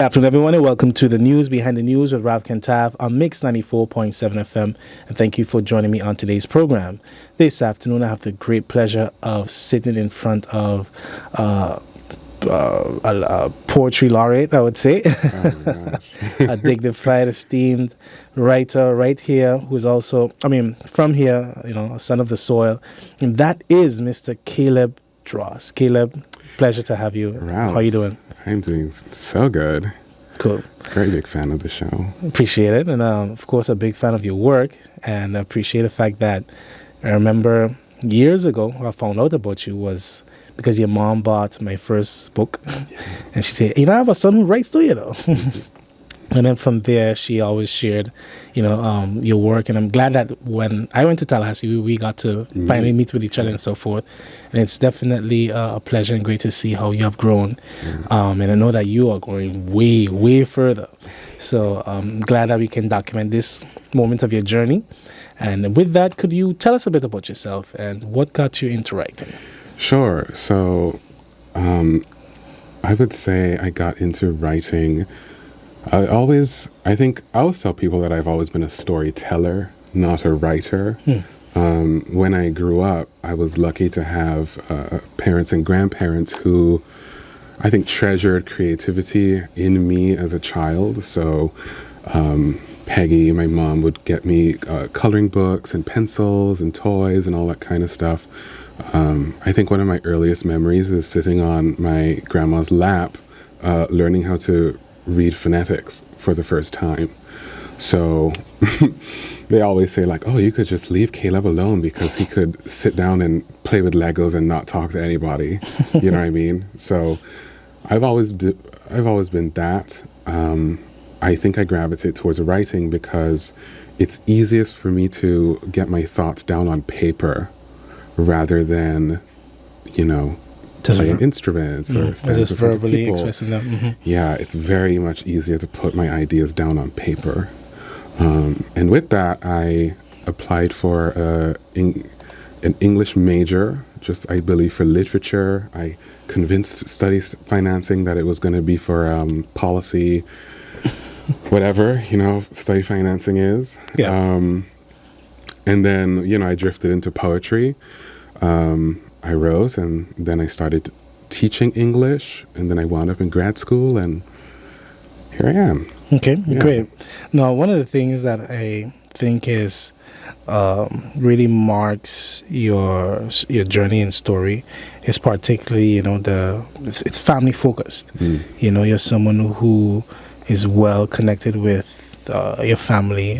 Good afternoon, everyone, and welcome to the News Behind the News with Ralph Kentav on Mix 94.7 FM. And thank you for joining me on today's program. This afternoon, I have the great pleasure of sitting in front of a poetry laureate, I would say, Oh my gosh. a dignified, esteemed writer right here, who's also, from here, a son of the soil. And that is Mr. Caleb Dros. Caleb, pleasure to have you. Ralph, How are you doing? I'm doing so good. Cool. Very big fan of the show. Appreciate it. And of course, a big fan of your work. And I appreciate the fact that I remember years ago, I found out about you was because your mom bought my first book. And she said, I have a son who writes too, And then from there, she always shared, your work. And I'm glad that when I went to Tallahassee, we got to finally meet with each other and so forth. And it's definitely a pleasure and great to see how you have grown. And I know that you are going way, way further. So I'm glad that we can document this moment of your journey. And with that, could you tell us a bit about yourself and what got you into writing? Sure. So I would say I got into writing. I always tell people that I've always been a storyteller, not a writer. When I grew up, I was lucky to have parents and grandparents who I think treasured creativity in me as a child. So Peggy, my mom, would get me coloring books and pencils and toys and all that kind of stuff. I think one of my earliest memories is sitting on my grandma's lap, learning how to read phonetics for the first time. So they always say like, oh, you could just leave Caleb alone because he could sit down and play with Legos and not talk to anybody. You know what I mean? So I've always been that. I think I gravitate towards writing because it's easiest for me to get my thoughts down on paper rather than, playing instruments or standing just in front of verbally people. expressing them. Yeah, it's very much easier to put my ideas down on paper. And with that, I applied for an English major, just I believe for literature. I convinced studies financing that it was going to be for policy, whatever, study financing is. Yeah. And then, I drifted into poetry. I wrote, and then I started teaching English, and then I wound up in grad school, and here I am. Okay, great. Now, one of the things that I think is really marks your journey and story is particularly, it's family focused. You're someone who is well connected with your family,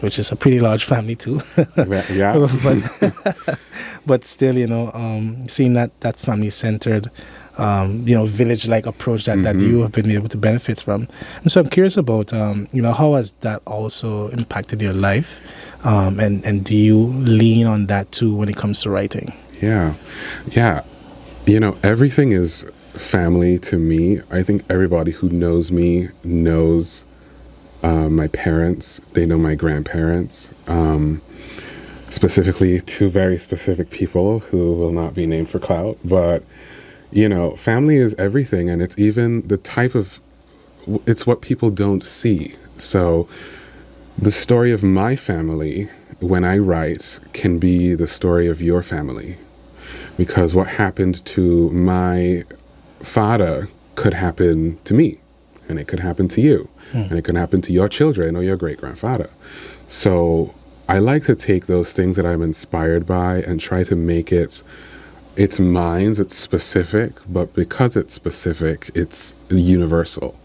which is a pretty large family too. Yeah. but still, seeing that family-centered, village-like approach that you have been able to benefit from. And so I'm curious about, how has that also impacted your life? And do you lean on that too when it comes to writing? Yeah. Everything is family to me. I think everybody who knows me knows my parents. They know my grandparents. Specifically, two very specific people who will not be named for clout. But, family is everything. And it's even it's what people don't see. So the story of my family, when I write, can be the story of your family. Because what happened to my father could happen to me. And it could happen to you. And it can happen to your children or your great-grandfather. So I like to take those things that I'm inspired by and try to make it's mine, it's specific, but because it's specific, it's universal.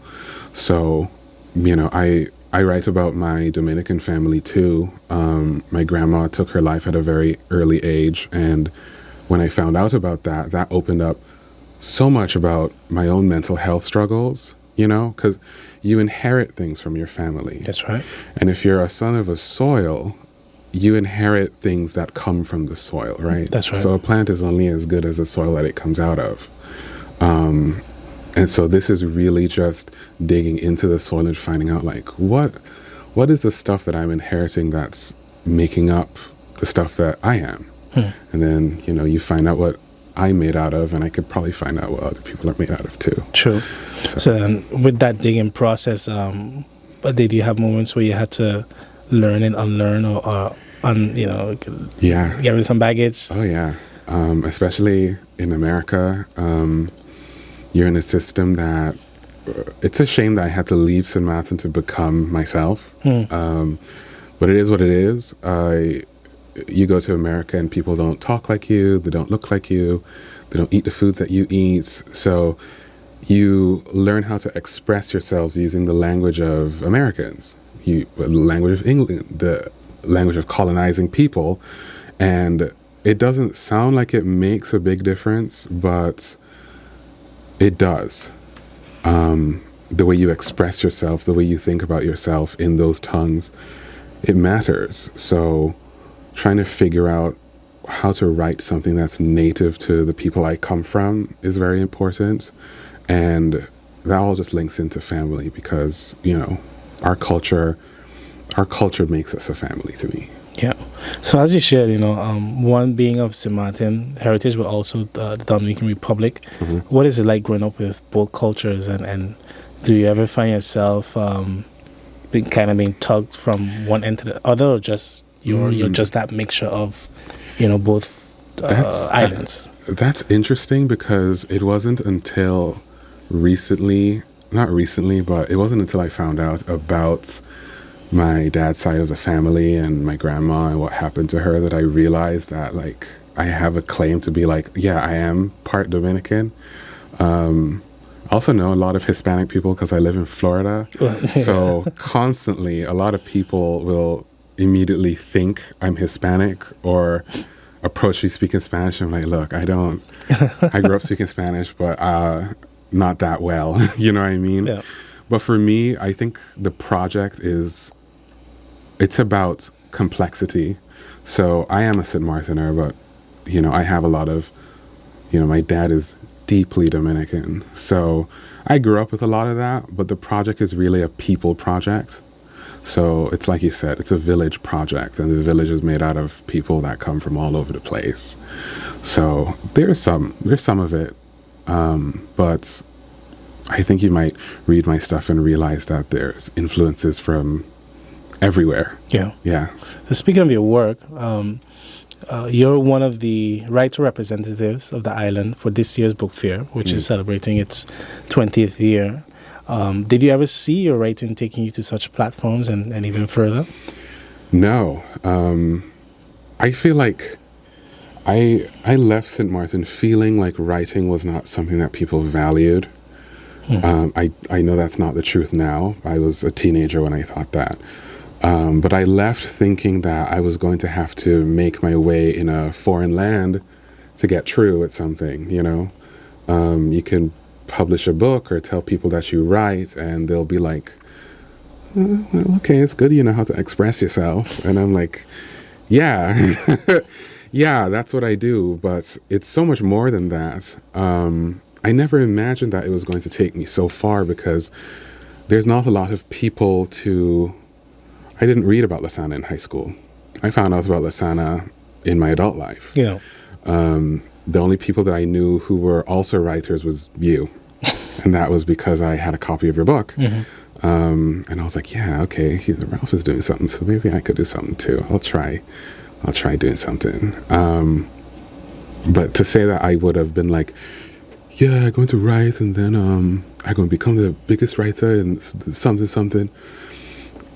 So, I write about my Dominican family too. My grandma took her life at a very early age, and when I found out about that opened up so much about my own mental health struggles, because you inherit things from your family. That's right. And if you're a son of a soil, you inherit things that come from the soil, right? That's right. So a plant is only as good as the soil that it comes out of. And so this is really just digging into the soil and finding out what is the stuff that I'm inheriting that's making up the stuff that I am. And then, you find out what I'm made out of, and I could probably find out what other people are made out of too. True. So with that digging process, but did you have moments where you had to learn and unlearn, or Yeah. get rid of some baggage? Oh yeah. Especially in America, you're in a system that it's a shame that I had to leave St. Martin to become myself. But it is what it is. You go to America and people don't talk like you, they don't look like you, they don't eat the foods that you eat. So you learn how to express yourselves using the language of Americans, the language of England, the language of colonizing people. And it doesn't sound like it makes a big difference, but it does. The way you express yourself, the way you think about yourself in those tongues, it matters. So trying to figure out how to write something that's native to the people I come from is very important. And that all just links into family because, our culture makes us a family to me. Yeah. So as you shared, one being of St. Martin heritage, but also the Dominican Republic. What is it like growing up with both cultures, and do you ever find yourself being tugged from one end to the other, or just you're just that mixture of, both islands? That's interesting because it wasn't until not recently, but it wasn't until I found out about my dad's side of the family and my grandma and what happened to her that I realized that I have a claim to be I am part Dominican. I also know a lot of Hispanic people because I live in Florida. So constantly a lot of people will immediately think I'm Hispanic or approach me speaking Spanish. I'm like, look, I grew up speaking Spanish, but not that well. You know what I mean? Yeah. But for me, I think the project it's about complexity. So I am a St. Martiner, but, I have a lot of, my dad is deeply Dominican. So I grew up with a lot of that, but the project is really a people project. So it's like you said, it's a village project, and the village is made out of people that come from all over the place. So there's some of it. But I think you might read my stuff and realize that there's influences from everywhere. Yeah. Yeah. So speaking of your work, you're one of the writer representatives of the island for this year's book fair, which is celebrating its 20th year. Did you ever see your writing taking you to such platforms and even further? No. I feel like I left St. Martin feeling like writing was not something that people valued. I know that's not the truth now. I was a teenager when I thought that. But I left thinking that I was going to have to make my way in a foreign land to get through at something, You can publish a book or tell people that you write, and they'll be like, well, okay, it's good you know how to express yourself. And I'm like, yeah, yeah, that's what I do. But it's so much more than that. I never imagined that it was going to take me so far because there's not a lot of people I didn't read about Lasana in high school. I found out about Lasana in my adult life. Yeah. The only people that I knew who were also writers was you. And that was because I had a copy of your book. And I was like, yeah, okay, Ralph is doing something, so maybe I could do something too. I'll try doing something. But to say that I would have been like, yeah, I'm going to write, and then I'm going to become the biggest writer and something.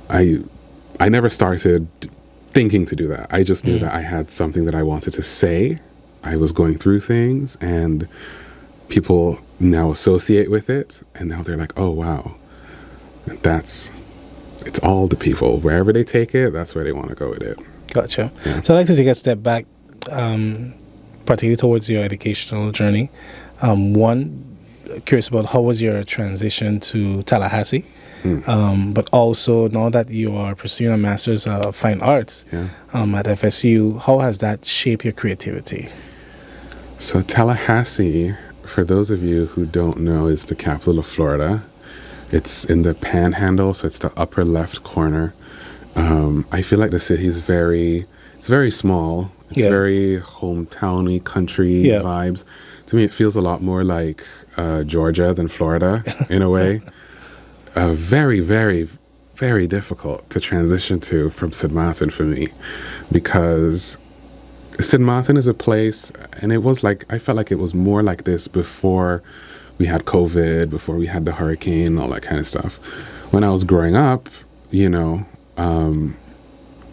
I never started thinking to do that. I just knew that I had something that I wanted to say. I was going through things, and people now associate with it, and now they're like, oh, wow. It's all the people. Wherever they take it, that's where they want to go with it. Gotcha. Yeah. So I'd like to take a step back, particularly towards your educational journey. One, curious about how was your transition to Tallahassee? But also, now that you are pursuing a Master's of Fine Arts at FSU, how has that shaped your creativity? So Tallahassee, for those of you who don't know, is the capital of Florida. It's in the Panhandle, so it's the upper left corner. I feel like the city is it's it's very small. It's Yeah. very hometowny, country Yeah. vibes. To me, it feels a lot more like Georgia than Florida in a way. Very, very, very difficult to transition to from St. Martin for me, because St. Martin is a place, and it was like, I felt like it was more like this before we had COVID, before we had the hurricane, all that kind of stuff. When I was growing up, you know,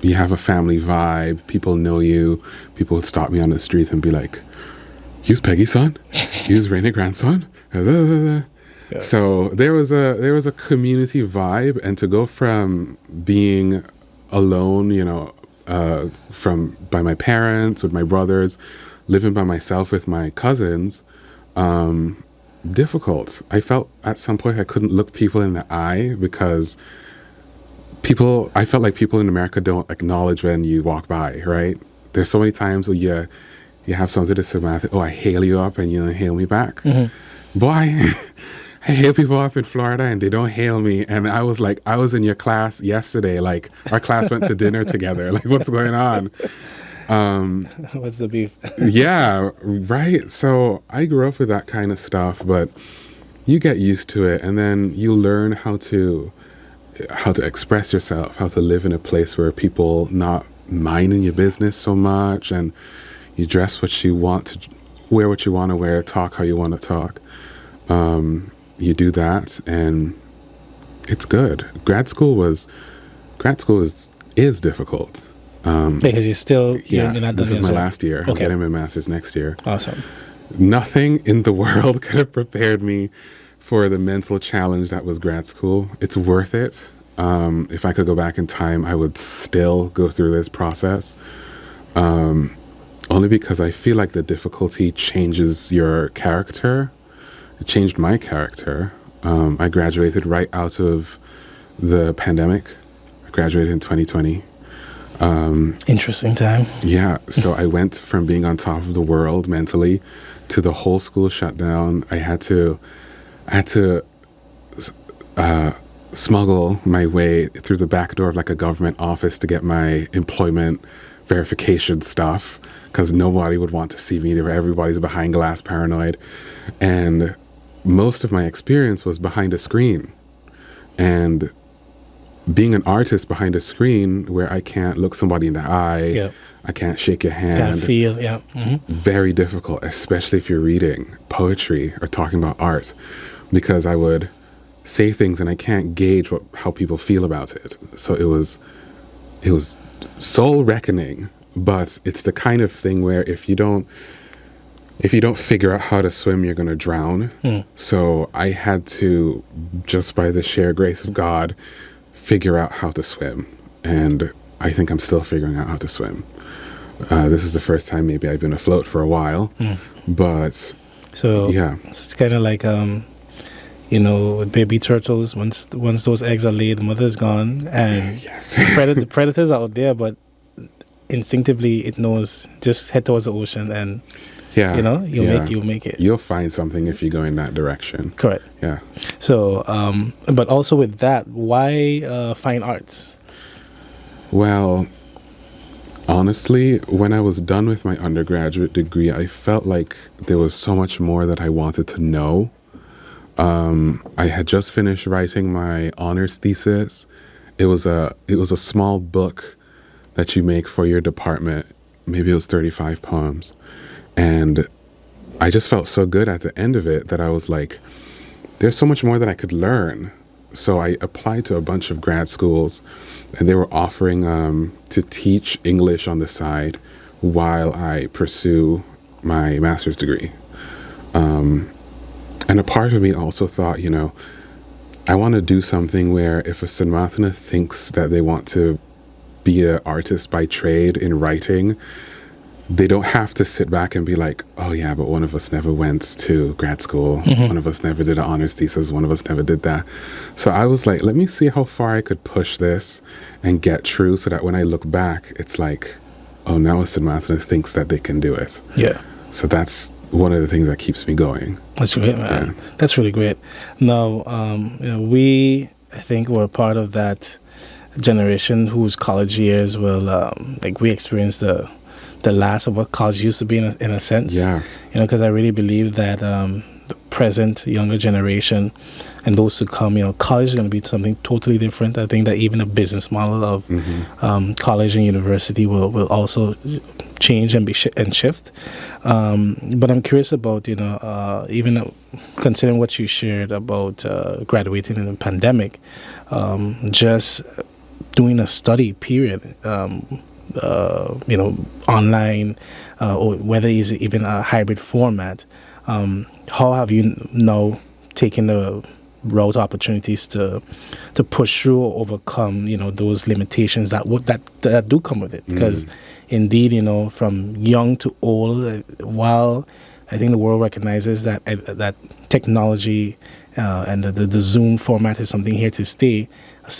you have a family vibe, people know you, people would stop me on the street and be like, "You's Peggy's son? You's Rainey's grandson?" Yeah. So there was a community vibe, and to go from being alone, you know, from by my parents, with my brothers, living by myself with my cousins, difficult. I felt at some point I couldn't look people in the eye because I felt like people in America don't acknowledge when you walk by, right? There's so many times where you have something to say, oh, I hail you up and you don't hail me back. Boy, I hail people up in Florida and they don't hail me. And I was like, I was in your class yesterday. Like, our class went to dinner together. Like, what's going on? What's the beef? Yeah, right. So I grew up with that kind of stuff, but you get used to it, and then you learn how to express yourself, how to live in a place where people not minding your business so much, and you dress what you want to wear, what you want to wear, talk how you want to talk. You do that, and it's good. Grad school is difficult. Because you're Yeah, not this done is my yet, so- last year. I'm Okay. getting my master's next year. Awesome. Nothing in the world could have prepared me for the mental challenge that was grad school. It's worth it. If I could go back in time, I would still go through this process. Only because I feel like the difficulty changes your character. It changed my character. I graduated right out of the pandemic. I graduated in 2020. Interesting time. Yeah, so I went from being on top of the world mentally to the whole school shut down. I had to smuggle my way through the back door of like a government office to get my employment verification stuff, because nobody would want to see me. Everybody's behind glass paranoid. And most of my experience was behind a screen. And being an artist behind a screen where I can't look somebody in the eye, Yeah. I can't shake your Can't hand, feel, yeah. very difficult, especially if you're reading poetry or talking about art, because I would say things and I can't gauge how people feel about it. So it was soul reckoning, but it's the kind of thing where if you don't figure out how to swim, you're going to drown. So I had to, just by the sheer grace of God, figure out how to swim. And I think I'm still figuring out how to swim. This is the first time maybe I've been afloat for a while, but So yeah. it's kind of like with baby turtles. Once those eggs are laid, the mother's gone, and Yes. the predators are out there, but instinctively it knows just head towards the ocean, and Yeah. you'll make it. You'll find something if you go in that direction. Correct. Yeah. So, but also with that, why fine arts? Well, honestly, when I was done with my undergraduate degree, I felt like there was so much more that I wanted to know. I had just finished writing my honors thesis. It was a small book that you make for your department. Maybe it was 35 poems. And I just felt so good at the end of it that I was like, there's so much more that I could learn. So I applied to a bunch of grad schools, and they were offering to teach English on the side while I pursue my master's degree. And a part of me also thought, I want to do something where if a St. Martiner thinks that they want to be an artist by trade in writing, they don't have to sit back and be like, oh yeah, but one of us never went to grad school. One of us never did an honors thesis. One of us never did that. So I was like, let me see how far I could push this and get through so that when I look back, it's like, oh, now a St. Martiner thinks that they can do it. Yeah. So that's one of the things that keeps me going. That's great, man. Yeah. That's really great. Now, I think we're part of that generation whose college years will like we experience the last of what college used to be in a sense. Yeah. Because I really believe that the present younger generation and those to come, college is going to be something totally different. I think that even the business model of college and university will also change and and shift. But I'm curious about, even considering what you shared about graduating in the pandemic, just doing a study period, online, or whether it's even a hybrid format. How have you now taken the route opportunities to push through or overcome those limitations that do come with it? Because indeed, from young to old, while I think the world recognizes that technology and the Zoom format is something here to stay,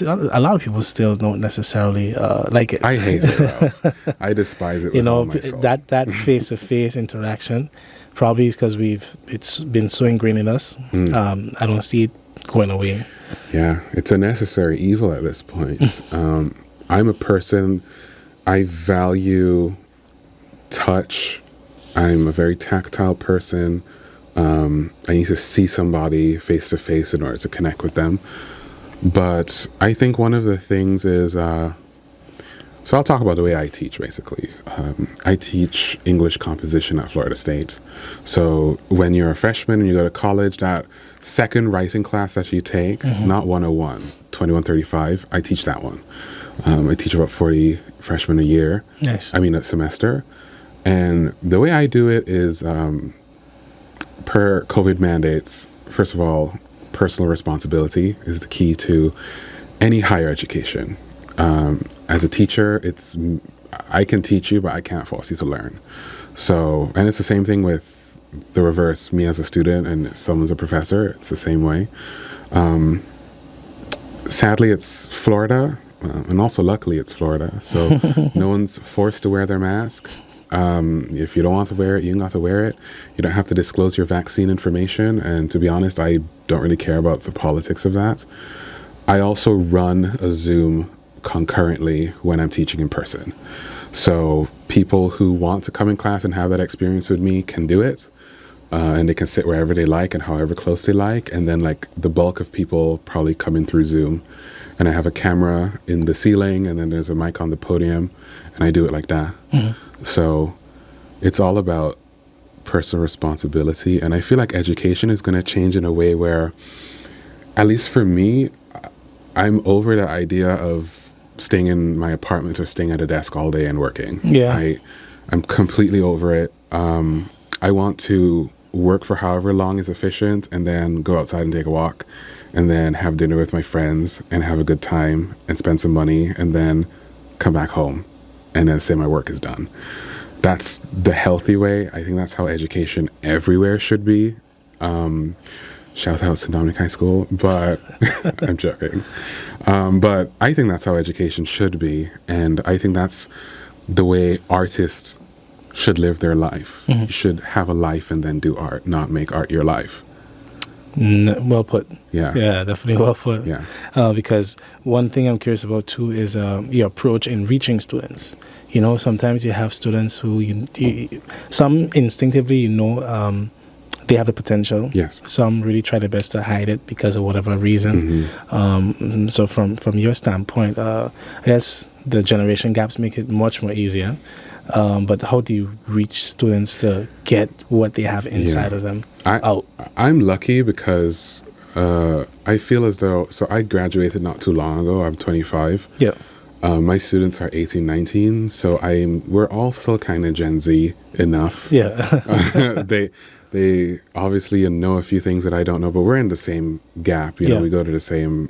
a lot of people still don't necessarily like it. I hate it, Ralph. I despise it with all my soul. that face-to-face interaction probably is because it's been so ingrained in us. I don't see it going away. Yeah, it's a necessary evil at this point. I'm a person, I value touch. I'm a very tactile person. I need to see somebody face to face in order to connect with them. But I think one of the things is, so I'll talk about the way I teach, basically. I teach English composition at Florida State. So when you're a freshman and you go to college, that second writing class that you take, not 101, 2135, I teach that one. I teach about 40 freshmen a year. Nice. A semester. And the way I do it is, per COVID mandates, first of all, personal responsibility is the key to any higher education. As a teacher, I can teach you, but I can't force you to learn. So, and it's the same thing with the reverse, me as a student and someone's a professor, it's the same way. Sadly, it's Florida, and also luckily it's Florida, so no one's forced to wear their mask. If you don't want to wear it, you don't have to wear it. You don't have to disclose your vaccine information. And to be honest, I don't really care about the politics of that. I also run a Zoom concurrently when I'm teaching in person. So people who want to come in class and have that experience with me can do it. And they can sit wherever they like and however close they like. And then like the bulk of people probably come in through Zoom. And I have a camera in the ceiling and then there's a mic on the podium and I do it like that. So it's all about personal responsibility. And I feel like education is going to change in a way where, at least for me, I'm over the idea of staying in my apartment or staying at a desk all day and working. Yeah. I'm completely over it. I want to work for however long is efficient and then go outside and take a walk and then have dinner with my friends and have a good time and spend some money and then come back home and then say my work is done. That's the healthy way. I think that's how education everywhere should be. Shout out to Dominic High School, but I'm joking. But I think that's how education should be. And I think that's the way artists should live their life. You should have a life and then do art, not make art your life. Well put. Yeah. Yeah, definitely well put. Yeah. Because one thing I'm curious about too is your approach in reaching students. Sometimes you have students who some instinctively they have the potential. Yes. Some really try their best to hide it because of whatever reason. So from your standpoint, I guess the generation gaps make it much more easier. But how do you reach students to get what they have inside of them out? I'm lucky because I feel as though, so I graduated not too long ago. I'm 25. Yeah. My students are 18, 19. So we're all still kind of Gen Z enough. Yeah. They obviously know a few things that I don't know, but we're in the same gap. We go to the same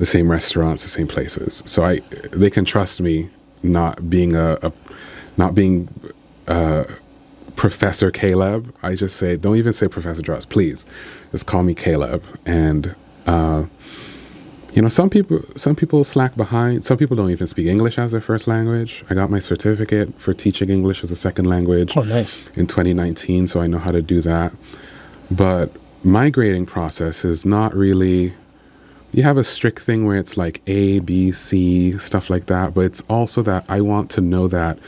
restaurants, the same places. So they can trust me not being Professor Caleb. I just say, don't even say Professor Dros, please. Just call me Caleb. And some people slack behind. Some people don't even speak English as their first language. I got my certificate for teaching English as a second language. Oh, nice. In 2019, so I know how to do that. But my grading process is not really, you have a strict thing where it's like A, B, C, stuff like that. But it's also that I want to know that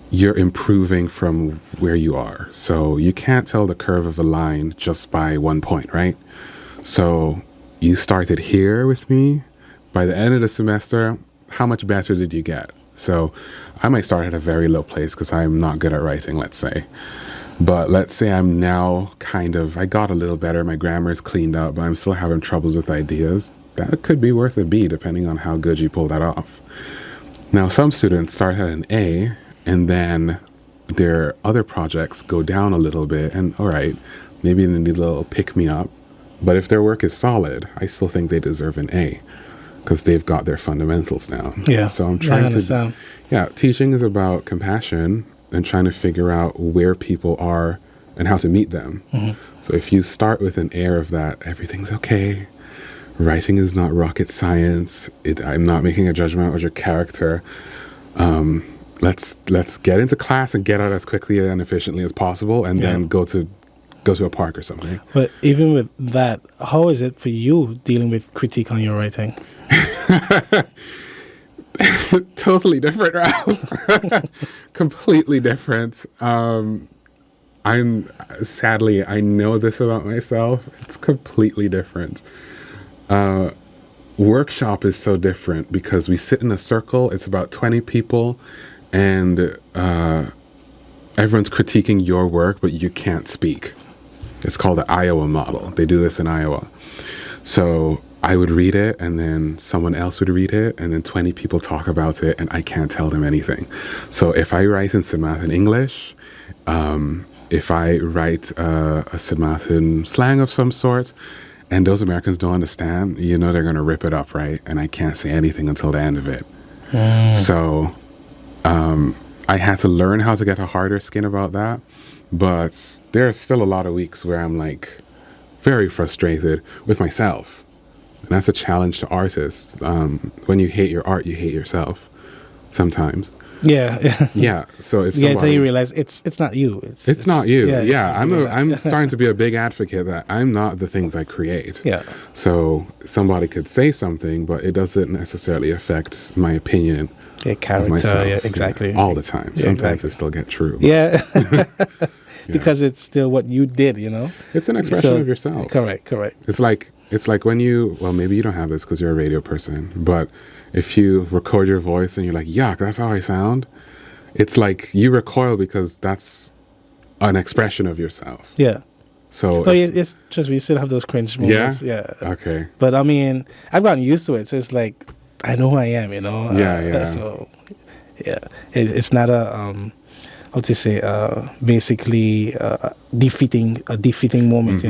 you're improving from where you are. So you can't tell the curve of a line just by 1 point, right? So you started here with me. By the end of the semester, how much better did you get? So I might start at a very low place because I'm not good at writing, let's say. But let's say I'm now I got a little better, my grammar is cleaned up, but I'm still having troubles with ideas. That could be worth a B depending on how good you pull that off. Now, some students start at an A, and then their other projects go down a little bit, and all right, maybe they need a little pick-me-up. But if their work is solid, I still think they deserve an A because they've got their fundamentals now. Yeah. So I'm trying to... Yeah, teaching is about compassion and trying to figure out where people are and how to meet them. Mm-hmm. So if you start with an air of that, everything's okay, writing is not rocket science, I'm not making a judgment on your character, let's get into class and get out as quickly and efficiently as possible, and then go to a park or something. But even with that, how is it for you dealing with critique on your writing? Totally different, Ralph. Completely different. Sadly, I know this about myself. It's completely different. Workshop is so different because we sit in a circle. It's about 20 people, and everyone's critiquing your work, but you can't speak. It's called the Iowa model. They do this in Iowa. So I would read it, and then someone else would read it, and then 20 people talk about it, and I can't tell them anything. So if I write in Sidmath in English, if I write a Sidmath in slang of some sort, and those Americans don't understand, they're going to rip it up, right? And I can't say anything until the end of it. So I had to learn how to get a harder skin about that. But there's still a lot of weeks where I'm like very frustrated with myself. And that's a challenge to artists. When you hate your art, you hate yourself sometimes. Yeah. Yeah. So if until you realize it's not you. It's not you. Yeah. I'm starting to be a big advocate that I'm not the things I create. Yeah. So somebody could say something, but it doesn't necessarily affect my opinion. Yeah, character. Myself, yeah, exactly. All the time. Yeah, Sometimes it still get true. Yeah. Because it's still what you did, It's an expression of yourself. Correct. It's like when maybe you don't have this because you're a radio person, but if you record your voice and you're like, yuck, that's how I sound, it's like you recoil because that's an expression of yourself. Yeah. So it's just we still have those cringe moments. Yeah. Okay. But I mean, I've gotten used to it, so it's like I know who I am, Yeah. So yeah, it's not a basically defeating moment,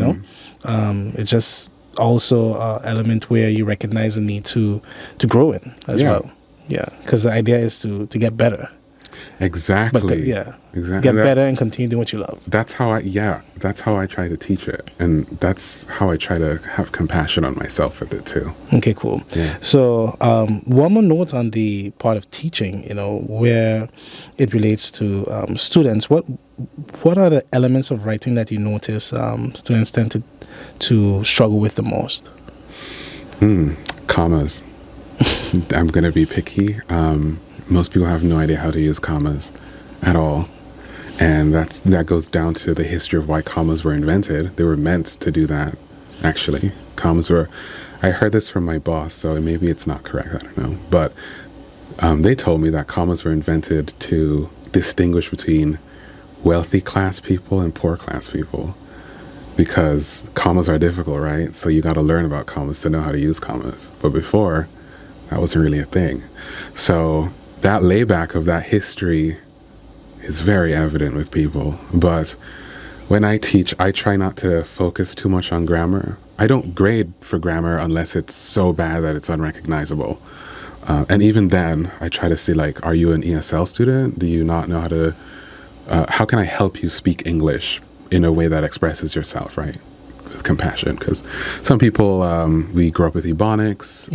it's just also an element where you recognize the need to grow in as well. Yeah, because the idea is to get better. Exactly. But exactly. Get better and continue doing what you love. That's how I try to teach it, and that's how I try to have compassion on myself with it too. Okay, cool. Yeah. So one more note on the part of teaching, where it relates to students. What are the elements of writing that you notice students tend to struggle with the most? Commas. I'm going to be picky. Most people have no idea how to use commas at all. And that goes down to the history of why commas were invented. They were meant to do that, actually. I heard this from my boss, so maybe it's not correct, I don't know. But they told me that commas were invented to distinguish between wealthy class people and poor class people. Because commas are difficult, right? So you got to learn about commas to know how to use commas. But before, that wasn't really a thing. So that layback of that history is very evident with people. But when I teach, I try not to focus too much on grammar. I don't grade for grammar unless it's so bad that it's unrecognizable. And even then, I try to see, are you an ESL student? Do you not know how can I help you speak English in a way that expresses yourself, right? With compassion, because some people, we grow up with Ebonics.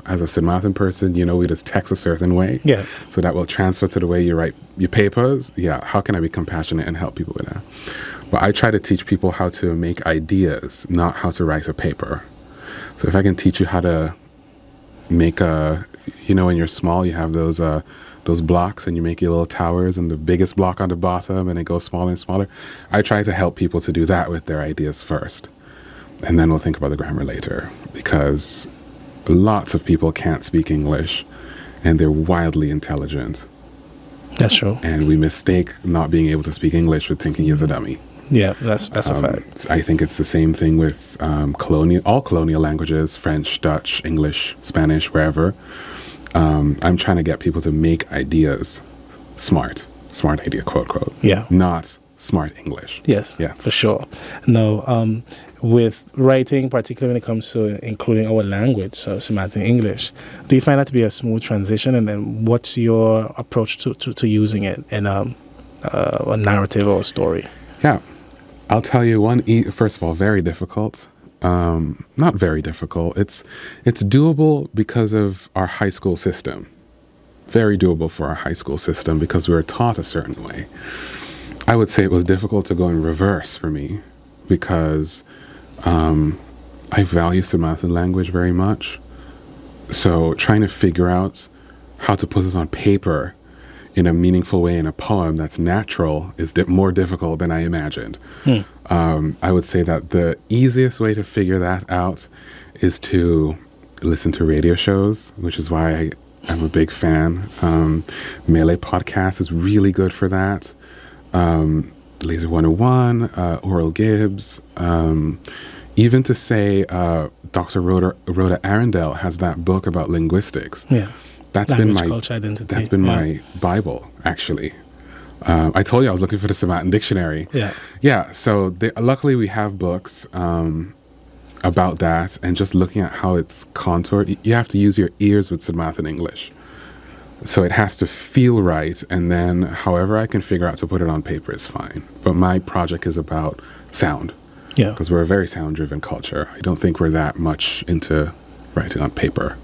As a Sidmathan person, we just text a certain way. Yeah. So that will transfer to the way you write your papers. Yeah. How can I be compassionate and help people with that? But I try to teach people how to make ideas, not how to write a paper. So if I can teach you how to make when you're small, you have those blocks and you make your little towers and the biggest block on the bottom and it goes smaller and smaller. I try to help people to do that with their ideas first. And then we'll think about the grammar later, because lots of people can't speak English and they're wildly intelligent. That's true. And we mistake not being able to speak English with thinking he's a dummy. Yeah, that's a fact. I think it's the same thing with all colonial languages, French, Dutch, English, Spanish, wherever. I'm trying to get people to make ideas smart idea, quote, quote. Yeah. Not smart English. Yes, yeah, for sure. No, with writing, particularly when it comes to including our language, so semantic English, do you find that to be a smooth transition? And then what's your approach to using it in a narrative or a story? Yeah. I'll tell you one, first of all, very difficult. Not very difficult. It's doable because of our high school system. Very doable for our high school system because we were taught a certain way. I would say it was difficult to go in reverse for me because I value Samanthan language very much. So trying to figure out how to put it on paper in a meaningful way in a poem that's natural is more difficult than I imagined. I would say that the easiest way to figure that out is to listen to radio shows, which is why I'm a big fan. Melee Podcast is really good for that. Laser 101, Oral Gibbs. Even to say Dr. Rhoda Arundel has that book about linguistics. Yeah. That's Language, culture, identity. That's been my Bible, actually. I told you I was looking for the Samanthan Dictionary. Yeah. Yeah, so luckily we have books about that, and just looking at how it's contoured. You have to use your ears with Samanthan English. So it has to feel right, and then however I can figure out to put it on paper is fine. But my project is about sound. Yeah. Because we're a very sound-driven culture. I don't think we're that much into writing on paper,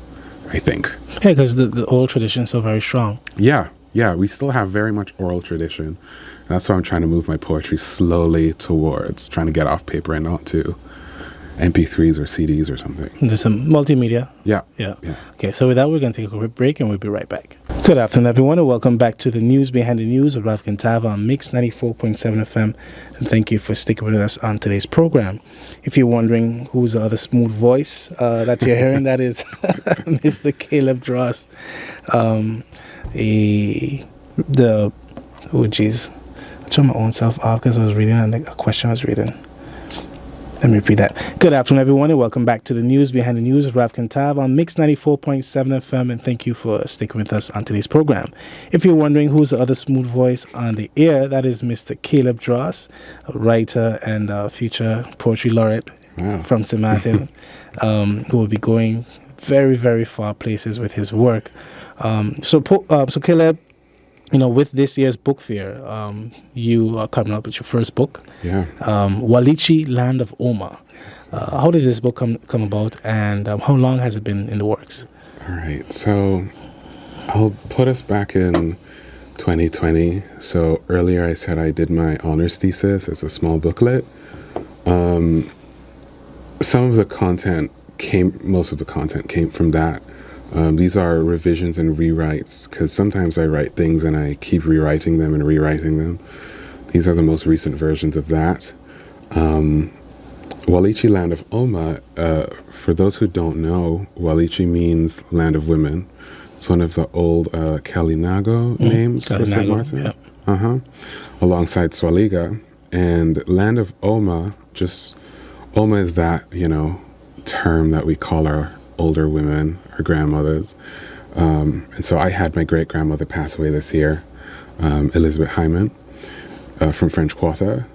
I think. Yeah, because the oral tradition is so very strong. Yeah, we still have very much oral tradition. And that's why I'm trying to move my poetry slowly towards trying to get off paper and onto MP3s or CDs or something. There's some multimedia. Yeah. Okay, so with that, we're going to take a quick break and we'll be right back. Good afternoon, everyone, and welcome back to the News Behind the News with Ralph Cantava on Mix 94.7 FM. And thank you for sticking with us on today's program. If you're wondering who's the other smooth voice that you're hearing, that is Mr. Caleb Dros. I turned my own self off because I was reading a question I was reading. Let me repeat that. Good afternoon, everyone, and welcome back to the News Behind the News with Ralph Cantava on Mix 94.7 FM, and thank you for sticking with us on today's program. If you're wondering who's the other smooth voice on the air, that is Mr. Caleb Dros, a writer and future poetry laureate from Samanthan, who will be going very, very far places with his work. So Caleb, with this year's book fair, you are coming up with your first book. Yeah. Walichi, Land of Oma. How did this book come about, and how long has it been in the works? All right. So I'll put us back in 2020. So earlier I said I did my honors thesis. It's a small booklet. Most of the content came from that. These are revisions and rewrites, because sometimes I write things and I keep rewriting them and rewriting them. These are the most recent versions of that. Walichi, Land of Oma, for those who don't know, Walichi means Land of Women. It's one of the old Kalinago names for St. Martin. Yeah. Alongside Swaliga. And Land of Oma, Oma is that, term that we call our older women, our grandmothers. And so I had my great-grandmother pass away this year, Elizabeth Hyman, from French Quarter.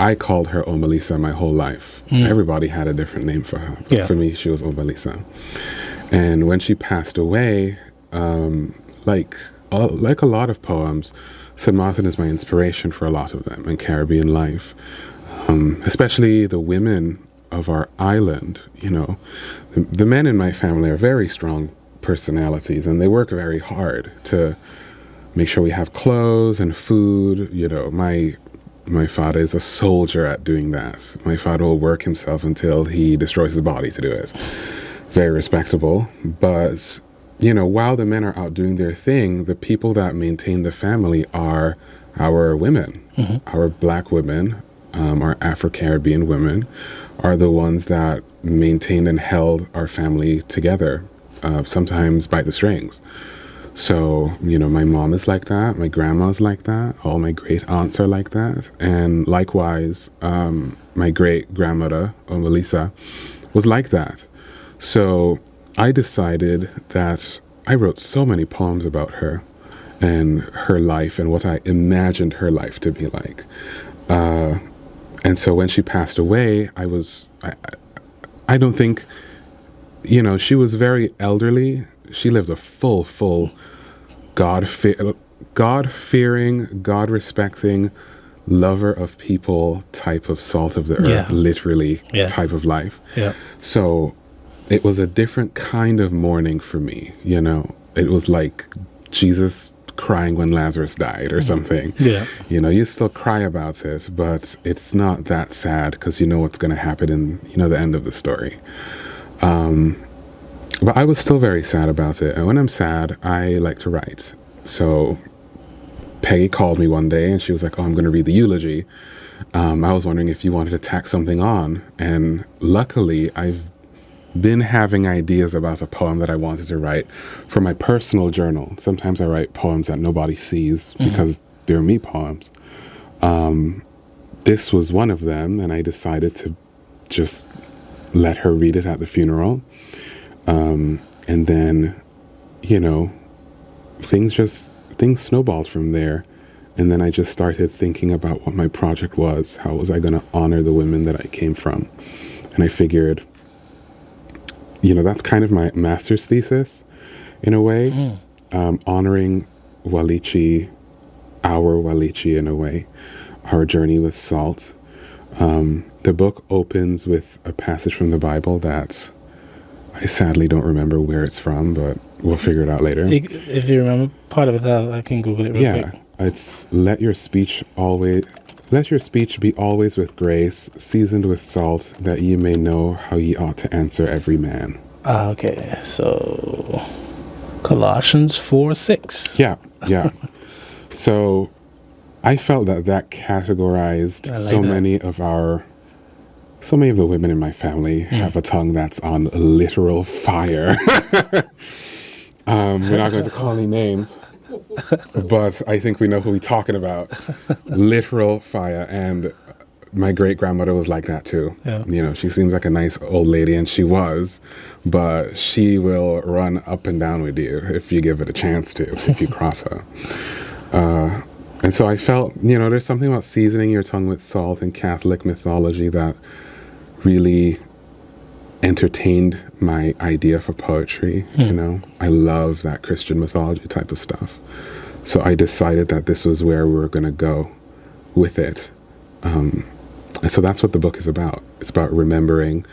I called her Omalisa my whole life. Everybody had a different name for her. But for me, she was Omalisa. And when she passed away, like a lot of poems, St. Martin is my inspiration for a lot of them in Caribbean life, especially the women of our island. The men in my family are very strong personalities, and they work very hard to make sure we have clothes and food. My father is a soldier at doing that. My father will work himself until he destroys his body to do it. Very respectable. But, you know, while the men are out doing their thing, the people that maintain the family are our women, our black women, our Afro-Caribbean women are the ones that maintained and held our family together, sometimes by the strings. So, you know, my mom is like that, my grandma's like that, all my great aunts are like that. And likewise, my great grandmother, Melissa, was like that. So I decided that I wrote so many poems about her and her life and what I imagined her life to be like. And so when she passed away, I don't think, you know, she was very elderly. She lived a full God-fearing, God-respecting, lover of people type of salt of the earth, literally type of life. Yeah. So it was a different kind of mourning for me, you know. It was like Jesus crying when Lazarus died or something. Yeah. You know, you still cry about it, but it's not that sad because you know what's going to happen in, you know, the end of the story. But I was still very sad about it. And when I'm sad, I like to write. So Peggy called me one day and she was like, oh, I'm going to read the eulogy. I was wondering if you wanted to tack something on. And luckily, I've been having ideas about a poem that I wanted to write for my personal journal. Sometimes I write poems that nobody sees because they're me poems. This was one of them, and I decided to just let her read it at the funeral. And then, you know, things snowballed from there. And then I just started thinking about what my project was. How was I going to honor the women that I came from? And I figured, you know, that's kind of my master's thesis in a way, honoring Walichi, our Walichi in a way, our journey with salt. The book opens with a passage from the Bible that I sadly don't remember where it's from, but we'll figure it out later. If you remember part of it, I can Google it real quick. It's let your speech be always with grace, seasoned with salt, that ye may know how ye ought to answer every man. Okay, so Colossians 4:6. Yeah. So I felt that categorized so many of the women in my family have a tongue that's on literal fire. We're not going to call any names, but I think we know who we're talking about. Literal fire. And my great-grandmother was like that too. Yeah. You know, she seems like a nice old lady, and she was, but she will run up and down with you if you give it a chance to, if you cross her. And so I felt, you know, there's something about seasoning your tongue with salt in Catholic mythology that really entertained my idea for poetry. You know, I love that Christian mythology type of stuff. So I decided that this was where we were going to go with it. And so that's what the book is about. It's about remembering.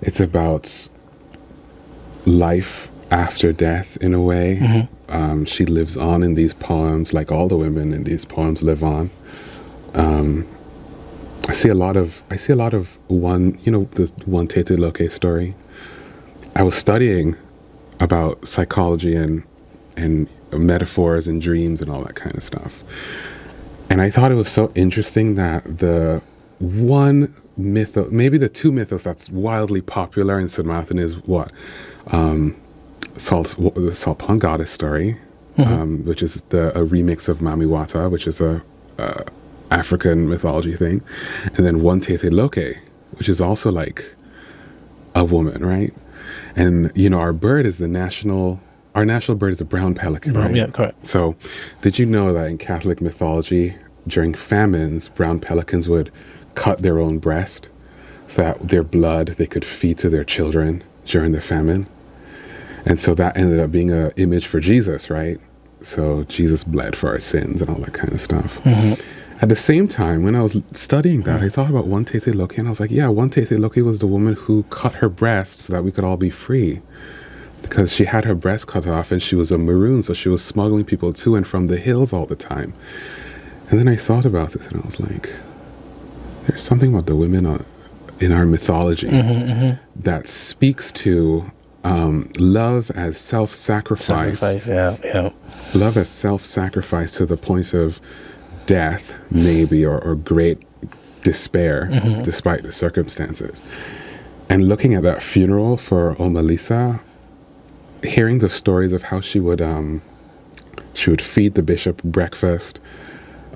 It's about life after death in a way. She lives on in these poems, like all the women in these poems live on. I see a lot of one, you know, the one Tete Loke story. I was studying about psychology and metaphors and dreams and all that kind of stuff. And I thought it was so interesting that the one mythos, maybe the two mythos that's wildly popular in St. Martin is what? The Salt Pond Goddess story, which is a remix of Mamiwata, which is a African mythology thing. And then One Tete Loke, which is also like a woman, right? And, you know, our national bird is a brown pelican, right? Yeah, correct. So did you know that in Catholic mythology, during famines, brown pelicans would cut their own breast so that their blood they could feed to their children during the famine? And so that ended up being an image for Jesus, right? So Jesus bled for our sins and all that kind of stuff. At the same time, when I was studying that, I thought about One Tete Loke, and I was like, yeah, One Tete Loke was the woman who cut her breast so that we could all be free. Because she had her breast cut off and she was a maroon, so she was smuggling people to and from the hills all the time. And then I thought about it and I was like, there's something about the women in our mythology that speaks to love as self-sacrifice. Sacrifice, yeah. Love as self-sacrifice to the point of death, maybe, or great despair, despite the circumstances. And looking at that funeral for Omalisa, hearing the stories of how she would feed the bishop breakfast.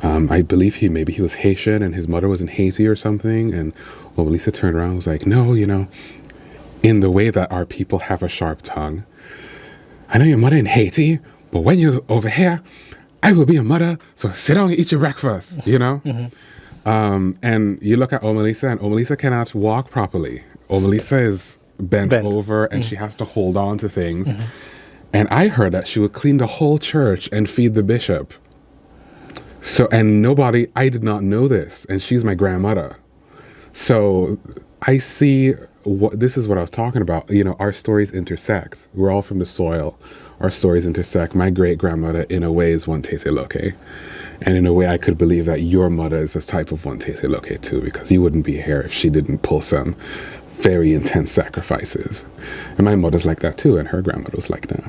I believe he was Haitian and his mother was in Haiti or something. And Omalisa turned around and was like, no, in the way that our people have a sharp tongue. I know your mother in Haiti, but when you're over here, I will be your mother. So sit down and eat your breakfast, And you look at Omalisa, and Omalisa cannot walk properly. Omalisa is bent over, and she has to hold on to things. And I heard that she would clean the whole church and feed the bishop. So, and I did not know this, and she's my grandmother. So I see this is what I was talking about. Our stories intersect. We're all from the soil. Our stories intersect. My great-grandmother, in a way, is one Tete Loke. And in a way, I could believe that your mother is a type of one Tete Loke too, because you wouldn't be here if she didn't pull some very intense sacrifices. And my mother's like that too, and her grandmother was like that.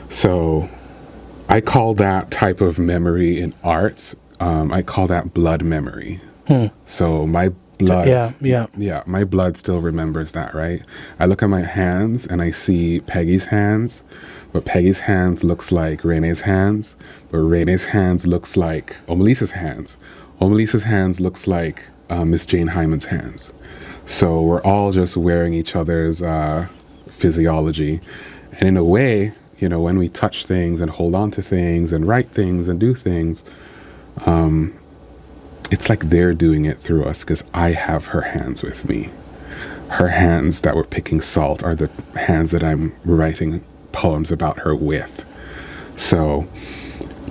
So I call that type of memory in art, I call that blood memory. So my blood, my blood still remembers that, right? I look at my hands and I see Peggy's hands, but Peggy's hands looks like Renee's hands, but Renee's hands looks like Omalisa's hands. Omalisa's hands looks like Miss Jane Hyman's hands. So we're all just wearing each other's physiology. And in a way, when we touch things and hold on to things and write things and do things, it's like they're doing it through us because I have her hands with me. Her hands that were picking salt are the hands that I'm writing poems about her with. So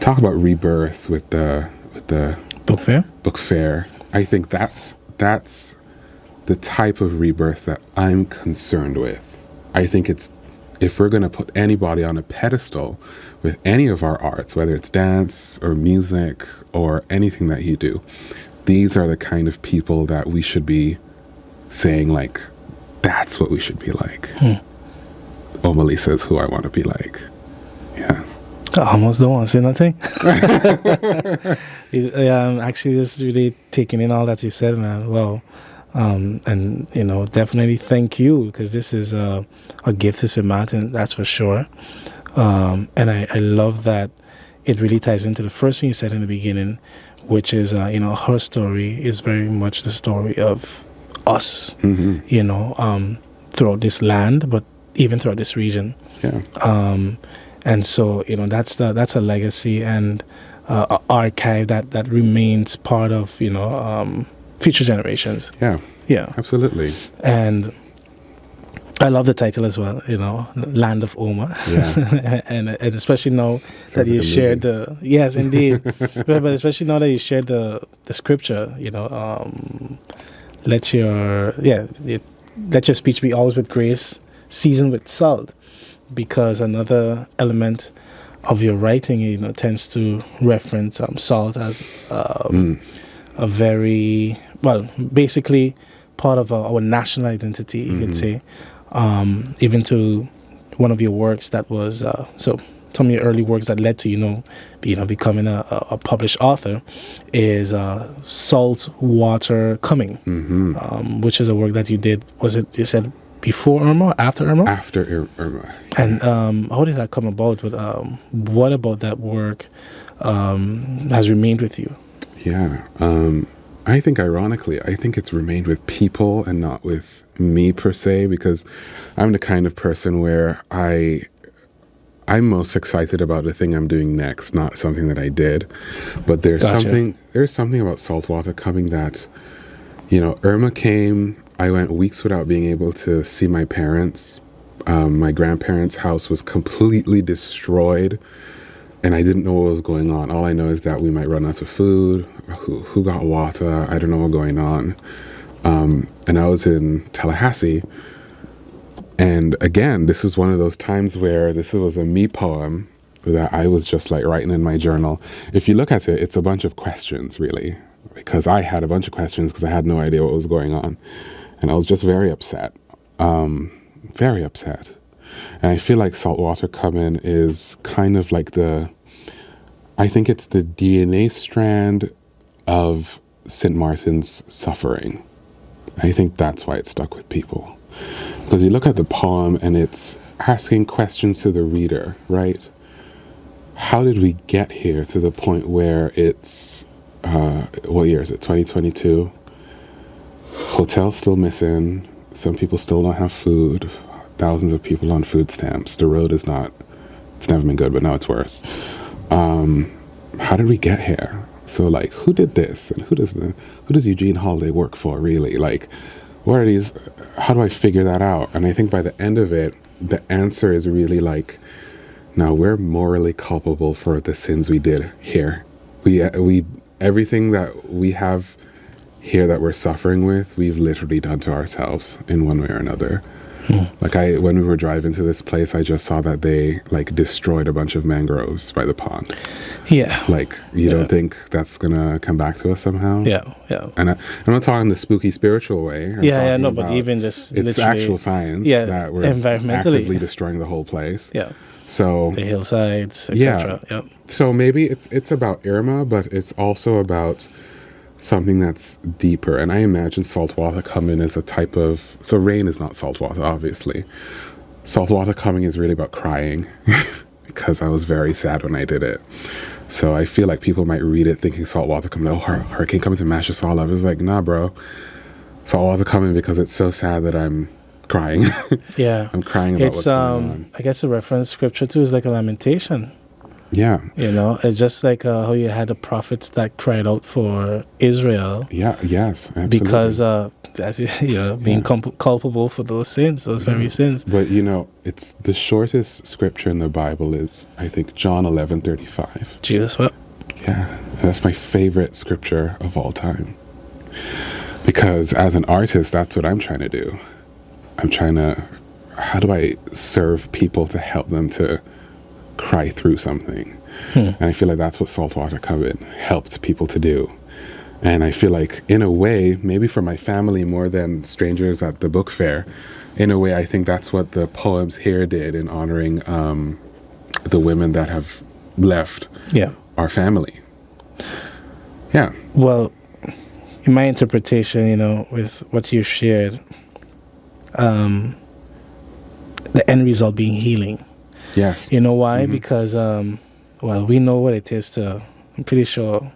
talk about rebirth with the book fair. I think that's the type of rebirth that I'm concerned with. I think if we're going to put anybody on a pedestal with any of our arts, whether it's dance or music or anything that you do, these are the kind of people that we should be saying, like, that's what we should be like. Omalisa is who I want to be like. Yeah. I almost don't want to say nothing. I'm actually just really taking in all that you said, man. Well, and definitely thank you, because this is a gift to St. Martin, that's for sure. And I love that it really ties into the first thing you said in the beginning, which is her story is very much the story of us, throughout this land, but even throughout this region. Yeah. And so that's a legacy and a archive that remains part of future generations. Yeah, absolutely. And I love the title as well, Land of Oma. Yeah. and especially now that Sounds you like a shared movie. yes, indeed. but especially now that you shared the scripture, let your speech be always with grace, seasoned with salt, because another element of your writing, tends to reference salt as a very, basically part of our national identity, you could say. Even to one of your works that was, some of your early works that led to, becoming a published author is Salt Water Coming, which is a work that you did, you said before Irma or after Irma? After Irma. And how did that come about? But what about that work has remained with you? Yeah. I think ironically, it's remained with people and not with me per se, because I'm the kind of person where I'm most excited about the thing I'm doing next, not something that I did. But there's something about Saltwater Coming that, Irma came, I went weeks without being able to see my parents. My grandparents' house was completely destroyed, and I didn't know what was going on. All I know is that we might run out of food, who got water, I don't know what's going on. And I was in Tallahassee, and again, this is one of those times where this was a me poem that I was just like writing in my journal. If you look at it, it's a bunch of questions, really. because I had a bunch of questions because I had no idea what was going on. And I was just very upset. Very upset. And I feel like saltwater coming is kind of like I think it's the DNA strand of St. Martin's suffering. I think that's why it stuck with people. Because you look at the poem and it's asking questions to the reader, right? How did we get here to the point where it's, what year is it, 2022? Hotels still missing. Some people still don't have food. Thousands of people on food stamps. The road is not, it's never been good, but now it's worse. How did we get here? So like, who did this? And who does Eugene Holiday work for, really? Like, what are these, how do I figure that out? And I think by the end of it, the answer is really like, now we're morally culpable for the sins we did here. We everything that we have here that we're suffering with, we've literally done to ourselves in one way or another. Like when we were driving to this place, I just saw that they like destroyed a bunch of mangroves by the pond. Yeah. Like, you don't think that's gonna come back to us somehow? Yeah. And I'm not talking the spooky spiritual way. No, but even just it's actual science that we're actively destroying the whole place. Yeah. So the hillsides, etc. Yeah. So maybe it's about Irma, but it's also about something that's deeper. And I imagine saltwater coming as a type of, so rain is not saltwater, obviously. Saltwater coming is really about crying because I was very sad when I did it. So I feel like people might read it thinking saltwater coming, oh, hurricane coming to mash us all up. It's like, nah, bro. Saltwater coming because it's so sad that I'm crying. Yeah. I'm crying about what's going on. I guess a reference scripture too is like a lamentation. Yeah. You know, it's just like how you had the prophets that cried out for Israel. Yeah, yes, absolutely. Because, being culpable for those sins, those very sins. But, it's the shortest scripture in the Bible is, I think, John 11:35. Jesus, what? Yeah, that's my favorite scripture of all time. Because as an artist, that's what I'm trying to do. How do I serve people to help them to cry through something? And I feel like that's what Saltwater Coming helped people to do. And I feel like, in a way, maybe for my family more than strangers at the book fair, in a way, I think that's what the poems here did in honoring the women that have left our family. Yeah. Well, in my interpretation, with what you shared, the end result being healing. Yes. You know why? Because, we know what it is to, I'm pretty sure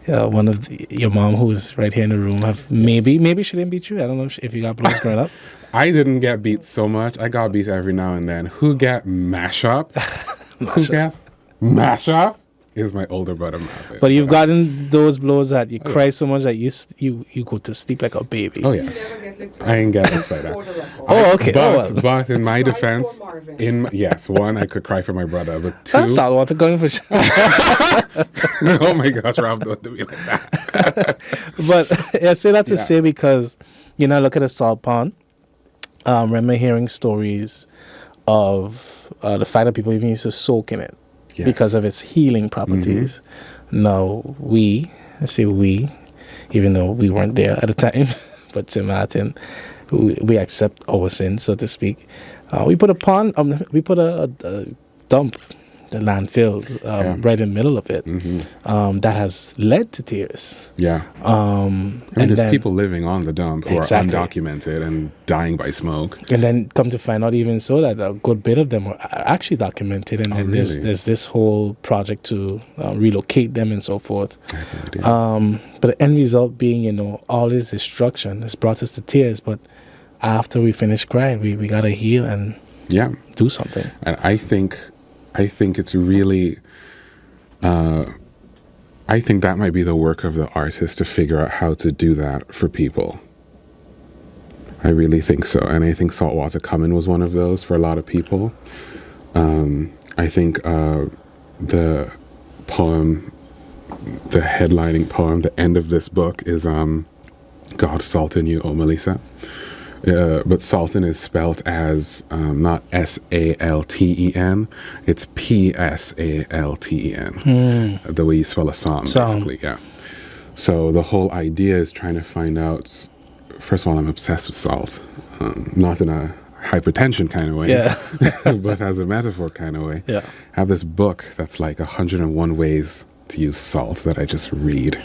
one of your mom who is right here in the room maybe she didn't beat you. I don't know if you got blows growing up. I didn't get beat so much. I got beat every now and then. Who got mash up? Who got mash up? Is my older brother Marvin. But you've gotten those blows that you cry so much that you go to sleep like a baby. Oh yes, I ain't get inside that. Oh okay. But in my defense, one, I could cry for my brother, but two, that's saltwater going for sure. Oh my gosh, Ralph, don't do me like that. But I say that to say because look at the salt pond. Remember hearing stories of the fact that people even used to soak in it. Yes. Because of its healing properties. Now I say we, even though we weren't there at the time, but St. Martin, we accept our sins, so to speak. We put a pond, we put a dump, the landfill, right in the middle of it. That has led to tears. Yeah. There's people living on the dump who are undocumented and dying by smoke. And then come to find out even so that a good bit of them were actually documented. And then there's this whole project to relocate them and so forth. But the end result being, all this destruction has brought us to tears. But after we finish crying, we got to heal and do something. And I think it's really, I think that might be the work of the artist to figure out how to do that for people. I really think so. And I think Saltwater Coming was one of those for a lot of people. I think the poem, the headlining poem, the end of this book is God Salt in You, O Melissa. But Salton is spelt as not Salten, it's Psalten, the way you spell a psalm, basically, yeah. So the whole idea is trying to find out. First of all, I'm obsessed with salt, not in a hypertension kind of way, Yeah. but as a metaphor kind of way. Yeah. I have this book that's like 101 ways to use salt that I just read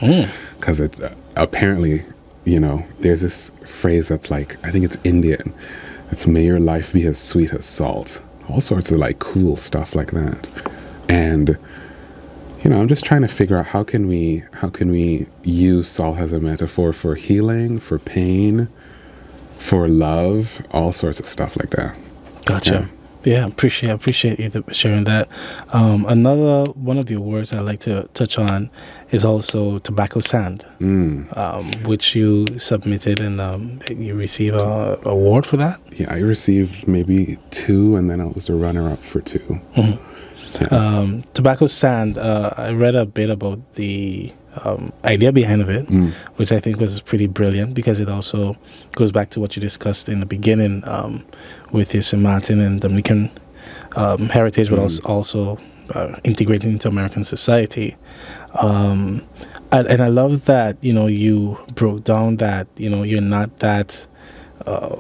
because it's apparently, there's this phrase that's like, I think it's Indian. It's may your life be as sweet as salt. All sorts of like cool stuff like that. And I'm just trying to figure out how can we use salt as a metaphor for healing, for pain, for love, all sorts of stuff like that. Gotcha. Yeah, appreciate you sharing that. Another one of your words I like to touch on is also tobacco sand, which you submitted and you received a award for that. Yeah, I received maybe 2, and then I was the runner-up for 2. Mm-hmm. Yeah. Tobacco sand, I read a bit about the idea behind of it, which I think was pretty brilliant because it also goes back to what you discussed in the beginning with your St. Martin and Dominican heritage, but also integrating into American society. And I love that, you broke down that, you're not that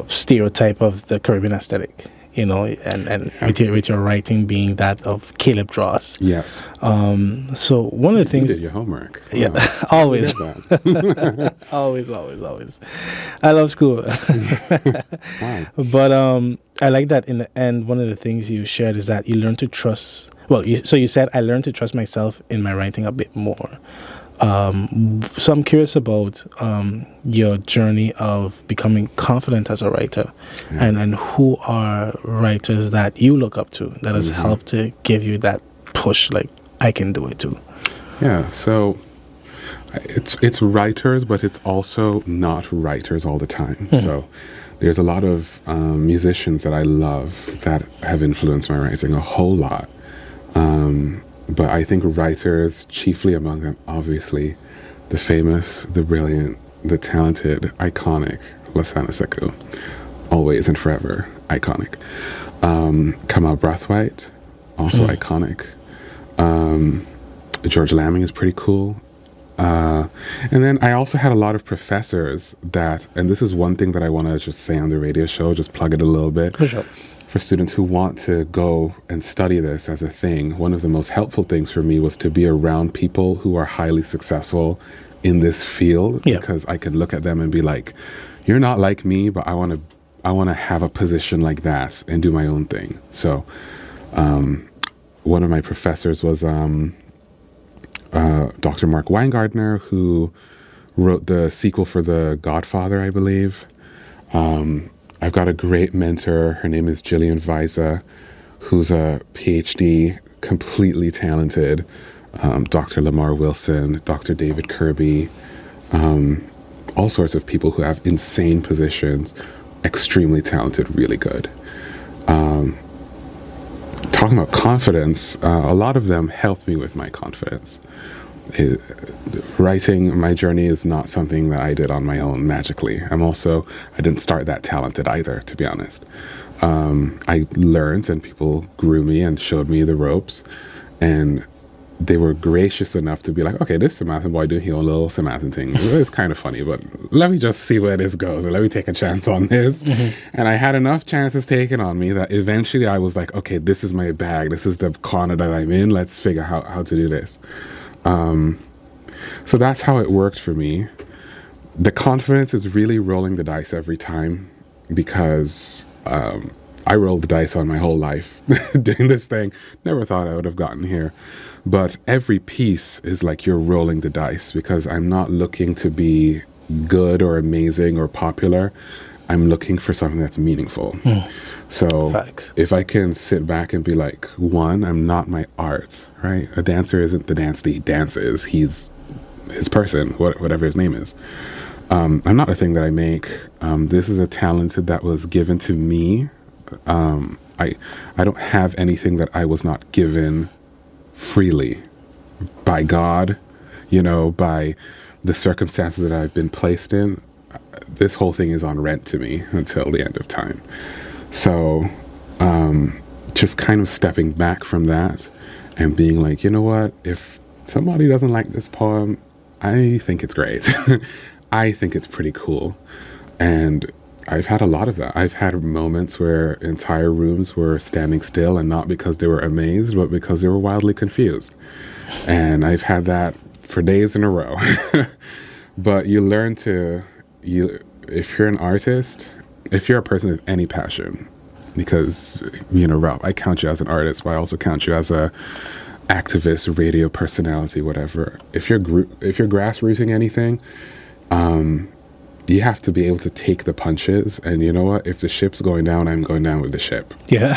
stereotype of the Caribbean aesthetic. And with your writing being that of Caleb Dros. Yes. So one of the things... You did your homework. Wow. Yeah, always. always. I love school. Wow. But I like that in the end, one of the things you shared is that you learn to trust... Well, you said, I learned to trust myself in my writing a bit more. So I'm curious about your journey of becoming confident as a writer, and who are writers that you look up to that has helped to give you that push, like, I can do it too. Yeah, so it's writers, but it's also not writers all the time. So there's a lot of musicians that I love that have influenced my writing a whole lot. But I think writers, chiefly among them, obviously, the famous, the brilliant, the talented, iconic Lassana Sekou, always and forever iconic. Kamal Brathwaite, also iconic. George Lamming is pretty cool. And then I also had a lot of professors that, and this is one thing that I want to just say on the radio show, just plug it a little bit. For sure. For students who want to go and study this as a thing, one of the most helpful things for me was to be around people who are highly successful in this field, because I could look at them and be like, you're not like me, but I want to have a position like that and do my own thing. So one of my professors was Dr. Mark Weingartner, who wrote the sequel for The Godfather, I believe. I've got a great mentor. Her name is Jillian Visa, who's a PhD, completely talented. Dr. Lamar Wilson, Dr. David Kirby, all sorts of people who have insane positions, extremely talented, really good. Talking about confidence, a lot of them helped me with my confidence. Writing my journey is not something that I did on my own magically. I didn't start that talented either, to be honest. I learned, and people grew me and showed me the ropes, and they were gracious enough to be like, okay, this Samanthan boy doing his own little Samanthan thing. It's kind of funny, but let me just see where this goes, and let me take a chance on this. And I had enough chances taken on me that eventually I was like, okay, this is my bag. This is the corner that I'm in. Let's figure out how to do this. So that's how it worked for me. The confidence is really rolling the dice every time, because I rolled the dice on my whole life doing this thing. Never thought I would have gotten here. But every piece is like you're rolling the dice, because I'm not looking to be good or amazing or popular. I'm looking for something that's meaningful. So Facts. If I can sit back and be like, one, I'm not my art, right? A dancer isn't the dance that he dances. He's his person, whatever his name is. I'm not a thing that I make. This is a talent that was given to me. I don't have anything that I was not given freely by God, by the circumstances that I've been placed in. This whole thing is on rent to me until the end of time. So just kind of stepping back from that and being like, you know what, if somebody doesn't like this poem, I think it's great. I think it's pretty cool. And I've had a lot of that. I've had moments where entire rooms were standing still, and not because they were amazed, but because they were wildly confused. And I've had that for days in a row. But you learn if you're an artist, if you're a person with any passion, because, Rob, I count you as an artist, but I also count you as a activist, radio personality, whatever. If you're grassrooting anything, you have to be able to take the punches. And you know what? If the ship's going down, I'm going down with the ship. Yeah.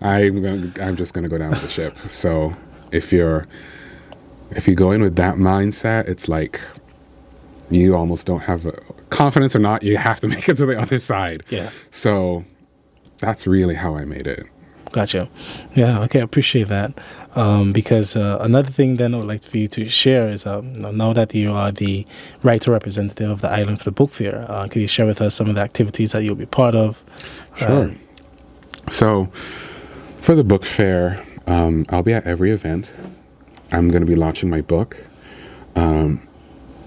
I'm just gonna go down with the ship. So if you go in with that mindset, it's like you almost don't have confidence or not. You have to make it to the other side. Yeah. So that's really how I made it. Gotcha. Yeah, okay, I appreciate that. Because another thing then I would like for you to share is now that you are the writer representative of the Island for the Book Fair, can you share with us some of the activities that you'll be part of? Sure. So for the book fair, I'll be at every event. I'm going to be launching my book.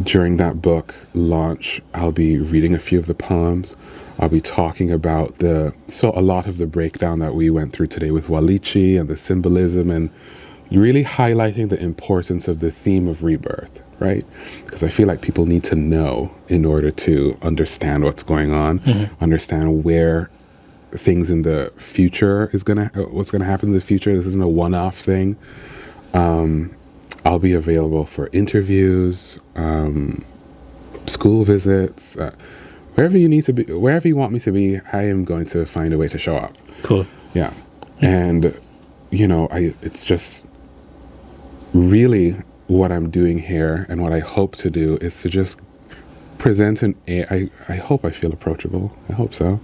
During that book launch, I'll be reading a few of the poems. I'll be talking about a lot of the breakdown that we went through today with Walichi and the symbolism, and really highlighting the importance of the theme of rebirth, right? Because I feel like people need to know in order to understand what's going on, understand where things in the future what's gonna happen in the future. This isn't a one-off thing. I'll be available for interviews, school visits, wherever you need to be, wherever you want me to be. I am going to find a way to show up. Cool. Yeah. And it's just really what I'm doing here, and what I hope to do is to just present I hope I feel approachable. I hope so.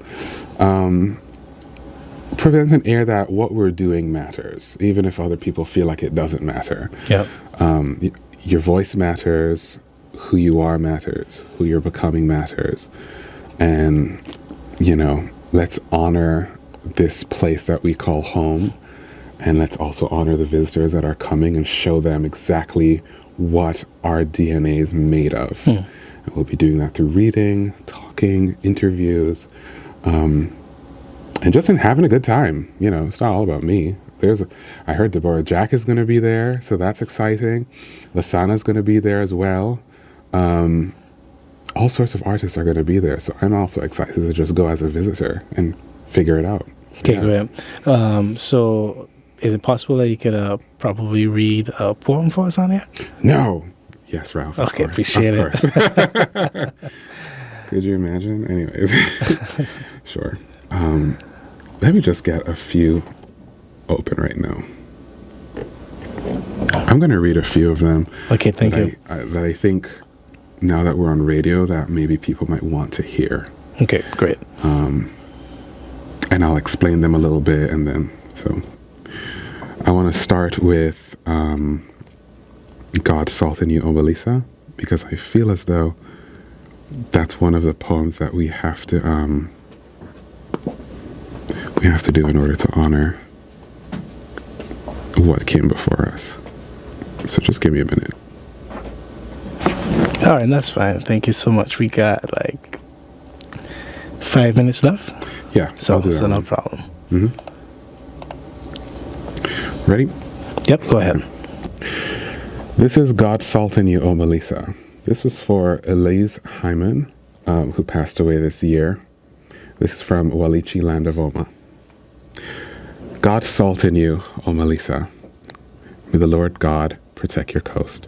Present an air that what we're doing matters, even if other people feel like it doesn't matter. Yeah. Your voice matters, who you are matters, who you're becoming matters. And, let's honor this place that we call home. And let's also honor the visitors that are coming and show them exactly what our DNA is made of. And we'll be doing that through reading, talking, interviews, and just in having a good time. It's not all about me. I heard Deborah Jack is going to be there, so that's exciting. Lasana's going to be there as well. All sorts of artists are going to be there, so I'm also excited to just go as a visitor and figure it out. So, okay, great. So is it possible that you could probably read a poem for us on here? No. Yes, Ralph. Okay, appreciate it. Could you imagine? Anyways, sure. Let me just get a few open right now. I'm going to read a few of them. Okay, thank you. That I think, now that we're on radio, that maybe people might want to hear. Okay, great. And I'll explain them a little bit, and then, so I want to start with God Salt in You, O Melissa, because I feel as though that's one of the poems that we have to do in order to honor what came before us. So just give me a minute. All right, that's fine. Thank you so much. We got 5 minutes left. Yeah. So no problem. Ready? Yep, go ahead. This is God Salt in You, O Melissa. This is for Elise Hyman, who passed away this year. This is from Walichi, Land of Oma. God salt in you, O Melissa. May the Lord God protect your coast.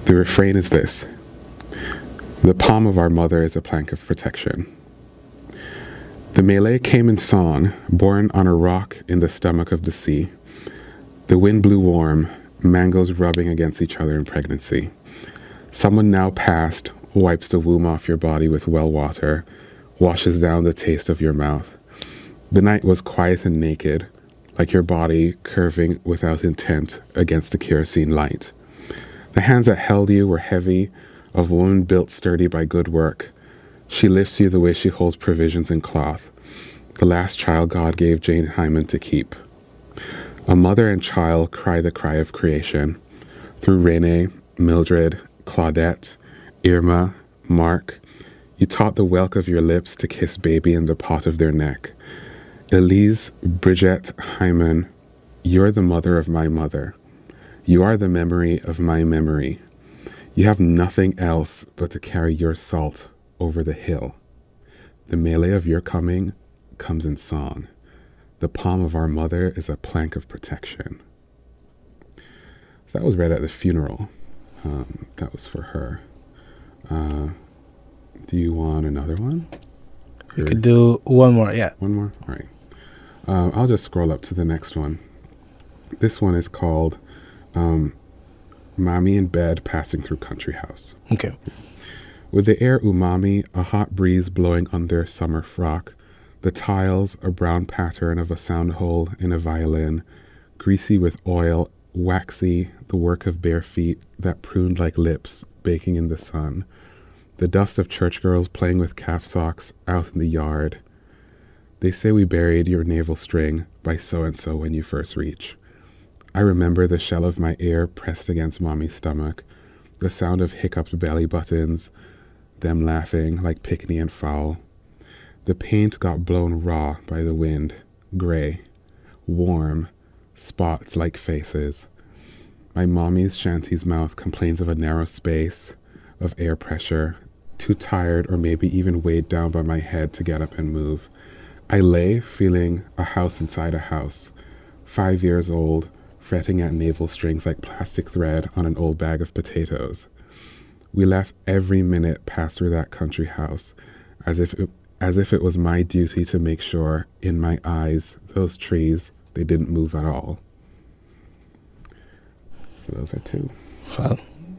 The refrain is this: the palm of our mother is a plank of protection. The Malay came in song, born on a rock in the stomach of the sea. The wind blew warm, mangoes rubbing against each other in pregnancy. Someone now past wipes the womb off your body with well water, washes down the taste of your mouth. The night was quiet and naked, like your body curving without intent against the kerosene light. The hands that held you were heavy, of woman built sturdy by good work. She lifts you the way she holds provisions in cloth, the last child God gave Jane Hyman to keep. A mother and child cry the cry of creation. Through Rene, Mildred, Claudette, Irma, Mark. You taught the whelk of your lips to kiss baby in the pot of their neck. Elise, Bridget, Hyman, you're the mother of my mother. You are the memory of my memory. You have nothing else but to carry your salt over the hill. The melee of your coming comes in song. The palm of our mother is a plank of protection. So that was read at the funeral. That was for her. Do you want another one? We could do one more, yeah. One more? All right. I'll just scroll up to the next one. This one is called Mommy in Bed Passing Through Country House. Okay. With the air umami, a hot breeze blowing under summer frock, the tiles, a brown pattern of a sound hole in a violin, greasy with oil, waxy, the work of bare feet that pruned like lips, baking in the sun, the dust of church girls playing with calf socks out in the yard. They say we buried your navel string by so-and-so when you first reach. I remember the shell of my ear pressed against Mommy's stomach, the sound of hiccuped belly buttons, them laughing like Pickney and Fowl. The paint got blown raw by the wind, gray, warm, spots like faces. My mommy's shanty's mouth complains of a narrow space, of air pressure, too tired or maybe even weighed down by my head to get up and move. I lay feeling a house inside a house, 5 years old, fretting at navel strings like plastic thread on an old bag of potatoes. We left every minute pass through that country house, as if it was my duty to make sure, in my eyes, those trees, they didn't move at all. So those are two.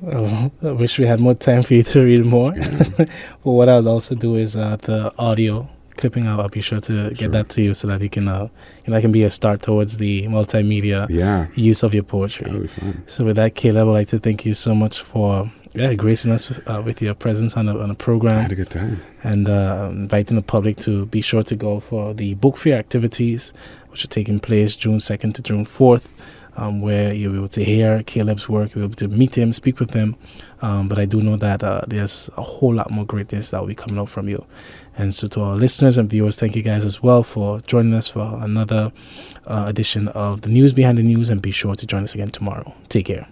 Well, I wish we had more time for you to read more. Yeah. But what I'll also do is the audio clipping, I'll be sure to get that to you so that you can, that can be a start towards the multimedia use of your poetry. That'll be fun. So with that, Caleb, I'd like to thank you so much for gracing us with your presence on a program. I had a good time. And inviting the public to be sure to go for the book fair activities, which are taking place June 2nd to June 4th, where you'll be able to hear Caleb's work, you'll be able to meet him, speak with him. But I do know that there's a whole lot more greatness that will be coming out from you. And so to our listeners and viewers, thank you guys as well for joining us for another edition of the News Behind the News, and be sure to join us again tomorrow. Take care.